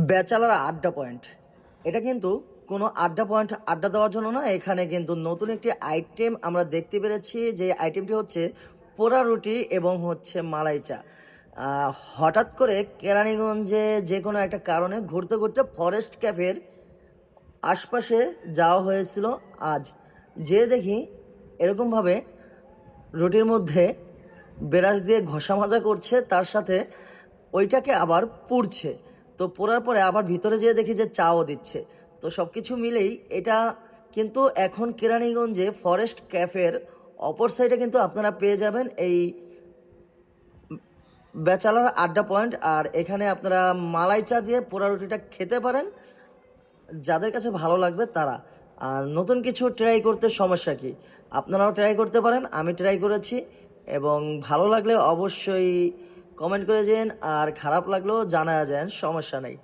Bachelor আড্ডা point, এটা কিন্তু কোনো আড্ডা পয়েন্ট আড্ডা দেওয়ার জন্য না। এখানে কিন্তু নতুন একটি আইটেম আমরা দেখতে পেরেছি, যে আইটেমটি হচ্ছে পোড়া রুটি এবং হচ্ছে মালাই চা। হঠাৎ করে কেরানীগঞ্জে যে কোনো একটা কারণে ঘুরতে ঘুরতে ফরেস্ট ক্যাফের আশপাশে যাওয়া হয়েছিল। আজ যে দেখি এরকমভাবে রুটির মধ্যে ব্রাশ দিয়ে ঘষা মাজা করছে, তার সাথে ওইটাকে আবার পুড়ছে। তো পোড়ার পরে আবার ভিতরে যেয়ে দেখি যে চাও দিচ্ছে। তো সব কিছু মিলেই এটা কিন্তু এখন কেরানীগঞ্জে ফরেস্ট ক্যাফের অপর সাইডে কিন্তু আপনারা পেয়ে যাবেন এই ব্যাচেলার আড্ডা পয়েন্ট। আর এখানে আপনারা মালাই চা দিয়ে পোড়া রুটিটা খেতে পারেন, যাদের কাছে ভালো লাগবে তারা। আর নতুন কিছু ট্রাই করতে সমস্যা কি, আপনারাও ট্রাই করতে পারেন। আমি ট্রাই করেছি এবং ভালো লাগলে অবশ্যই কমেন্ট করে যেন, আর খারাপ লাগলেও জানা যান, সমস্যা নেই।